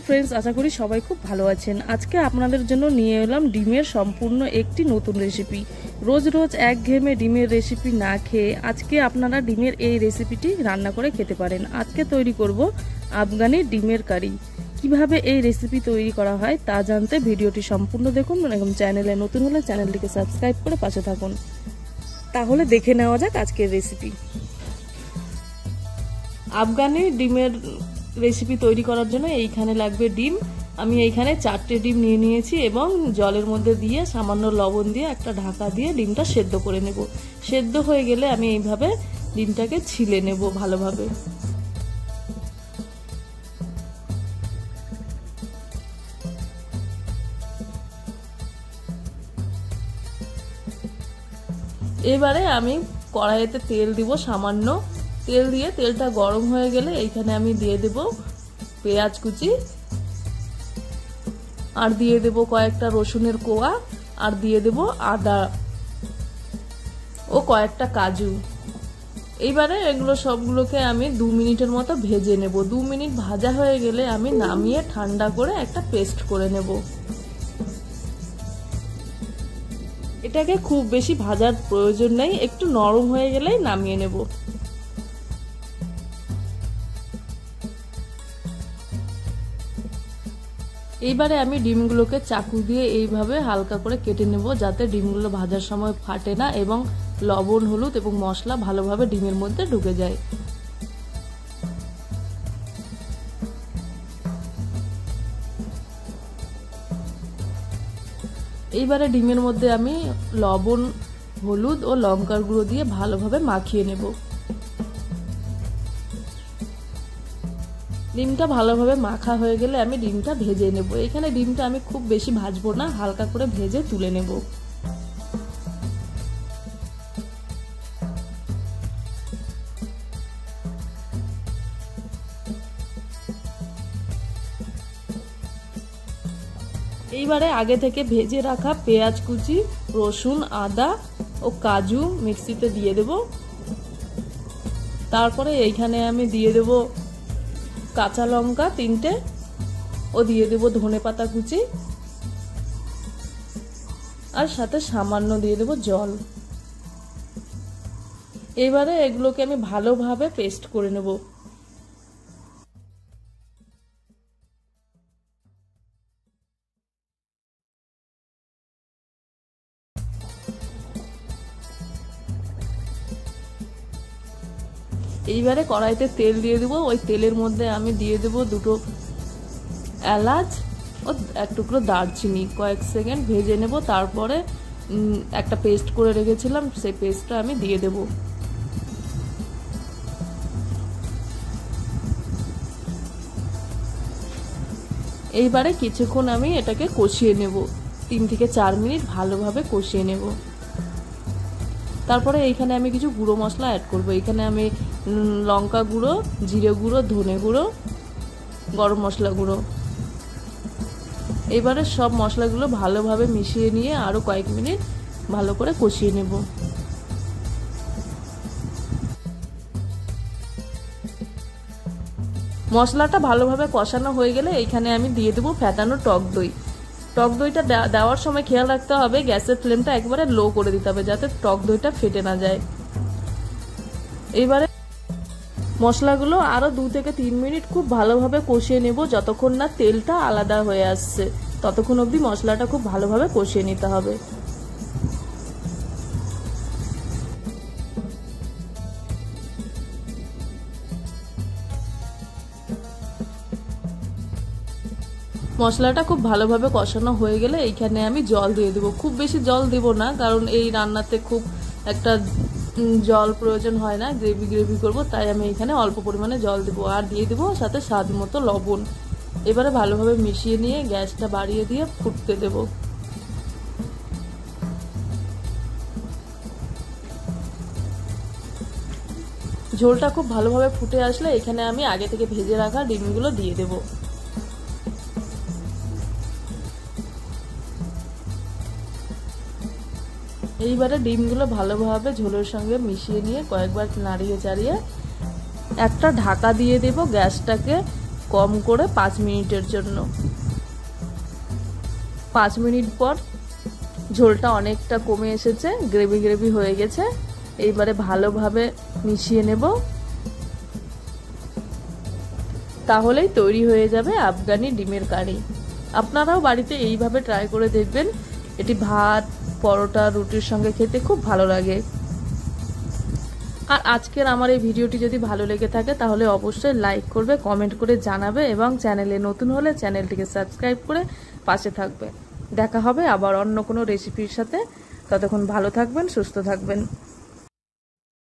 Friends, আশা করি সবাই খুব ভালো আছেন। আজকে আপনাদের জন্য নিয়ে এলাম ডিমের সম্পূর্ণ একটি নতুন রেসিপি। রোজ রোজ একঘেয়েমে ডিমের রেসিপি না খেয়ে আজকে আপনারা ডিমের এই রেসিপিটি রান্না করে খেতে পারেন। আজকে তৈরি করব আফগানি ডিমের কারি। কিভাবে এই রেসিপি তৈরি করা হয় তা জানতে ভিডিওটি সম্পূর্ণ দেখুন এবং চ্যানেলে নতুন হলে চ্যানেলটিকে সাবস্ক্রাইব করে পাশে থাকুন। তাহলে দেখে নেওয়া যাক আজকের রেসিপি। আফগানি ডিমের রেসিপি তৈরি করার জন্য এইখানে লাগবে ডিম। আমি এইখানে 4টে ডিম নিয়ে নিয়েছি এবং জলের মধ্যে দিয়ে সামান্য লবণ দিয়ে একটা ঢাকা দিয়ে ডিমটা সেদ্ধ করে নেব। সেদ্ধ হয়ে গেলে আমি এইভাবে ডিমটাকে ছিলে নেব ভালোভাবে। এবারে আমি কড়াইতে তেল দিব সামান্য। তেল দিয়ে তেলটা গরম হয়ে গেলে এইখানে আমি দিয়ে দেব পেঁয়াজ কুচি, আর দিয়ে দেব কয়েকটা রসুনের কোয়া, আর দিয়ে দেব আদা ও কয়েকটা কাজু। এইবারে এগুলো সবগুলোকে আমি 2 মিনিটের মতো ভেজে নেব। 2 মিনিট ভাজা হয়ে গেলে আমি নামিয়ে ঠান্ডা করে একটা পেস্ট করে নেব। এটাকে খুব বেশি ভাজার প্রয়োজন নেই, একটু নরম হয়ে গেলেই নামিয়ে নেব। এইবারে আমি ডিমগুলোকে চাকু দিয়ে এইভাবে হালকা করে কেটে নেব, যাতে ডিমগুলো ভাজার সময় ফাটে না এবং লবণ, হলুদ এবং মশলা ভালোভাবে ডিমের মধ্যে ঢুকে যায়। এইবারে ডিমের মধ্যে আমি লবণ, হলুদ ও লঙ্কার গুঁড়ো দিয়ে ভালোভাবে মাখিয়ে নেব। ডিমটা ভালোভাবে মাখা হয়ে গেলে আমি ডিমটা ভেজে নেব। এখানে ডিমটা আমি খুব বেশি ভাজবো না, হালকা করে ভেজে তুলে নেব। এইবারে আগে থেকে ভেজে রাখা পেঁয়াজ কুচি, রসুন, আদা ও কাজু মিক্সিতে দিয়ে দেব। তারপরে এইখানে আমি দিয়ে দেব কাঁচা লঙ্কা 3টে ও দিয়ে দেব ধনেপাতা কুচি, আর সাথে সামান্য দিয়ে দেব জল। এবারে এগুলোকে আমি ভালোভাবে পেস্ট করে নেব। এইবারে কড়াইতে তেল দিয়ে দেব। ওই তেলের মধ্যে আমি দিয়ে দেব 2টো এলাচ ও 1 টুকরো দারচিনি। কয়েক সেকেন্ড ভেজে নেব। তারপরে একটা পেস্ট করে রেখেছিলাম, সেই পেস্টটা আমি দিয়ে দেব। এইবারে কিছুক্ষণ আমি এটাকে কষিয়ে নেব, 3 থেকে 4 মিনিট ভালোভাবে কষিয়ে নেব। তারপরে এইখানে আমি কিছু গুঁড়ো মশলা অ্যাড করব। এখানে আমি লঙ্কা গুঁড়ো, জিরে গুঁড়ো, ধনে গুঁড়ো, গরম মশলা গুঁড়ো। এবারে সব মশলাগুলো ভালোভাবে মিশিয়ে নিয়ে আরো কয়েক মিনিট ভালো করে কষিয়ে নেব। মশলাটা ভালোভাবে কষানো হয়ে গেলে এইখানে আমি দিয়ে দেব ফ্যাটানো টক দই। টক দইটা দেওয়ার সময় খেয়াল রাখতে হবে গ্যাসের ফ্লেমটা একবারে লো করে দিতে হবে, যাতে টক দইটা ফেটে না যায়। এইবারে মশলাগুলো আরো 2 থেকে 3 মিনিট খুব ভালোভাবে কষিয়ে নেব, যতক্ষণ না তেলটা আলাদা হয়ে আসছে ততক্ষণ অবধি মশলাটা খুব ভালোভাবে কষিয়ে নিতে হবে। মশলাটা খুব ভালোভাবে কষানো হয়ে গেলে এইখানে আমি জল দিয়ে দেবো। খুব বেশি জল দেব না, কারণ এই রান্নাতে খুব একটা জল প্রয়োজন হয় না, গ্রেভি গ্রেভি করব, তাই আমি এখানে অল্প পরিমাণে জল দেবো। আর দিয়ে দেবো সাথে স্বাদ মতো লবণ। এবারে ভালোভাবে মিশিয়ে নিয়ে গ্যাসটা বাড়িয়ে দিয়ে ফুটতে দেব। ঝোলটা খুব ভালোভাবে ফুটে আসলে এখানে আমি আগে থেকে ভেজে রাখা ডিমগুলো দিয়ে দেব। এইবারে ডিমগুলো ভালোভাবে ঝোলের সঙ্গে মিশিয়ে নিয়ে কয়েকবার নাড়িয়ে চাড়িয়ে একটা ঢাকা দিয়ে দেব। গ্যাসটাকে কম করে 5 মিনিটের জন্য। 5 মিনিট পর ঝোলটা অনেকটা কমে এসেছে, গ্রেভি গ্রেভি হয়ে গেছে। এইবারে ভালোভাবে মিশিয়ে নেব, তাহলেই তৈরি হয়ে যাবে আফগানি ডিমের কারি। আপনারাও বাড়িতে এইভাবে ট্রাই করে দেখবেন, এটি ভাত, পরোটা, রুটির সঙ্গে খেতে খুব ভালো লাগে। আর আজকের আমার এই ভিডিওটি যদি ভালো লেগে থাকে তাহলে অবশ্যই লাইক করবে, কমেন্ট করে জানাবে এবং চ্যানেলে নতুন হলে চ্যানেলটিকে সাবস্ক্রাইব করে পাশে থাকবে। দেখা হবে আবার অন্য কোনো রেসিপির সাথে। ততক্ষণ ভালো থাকবেন, সুস্থ থাকবেন।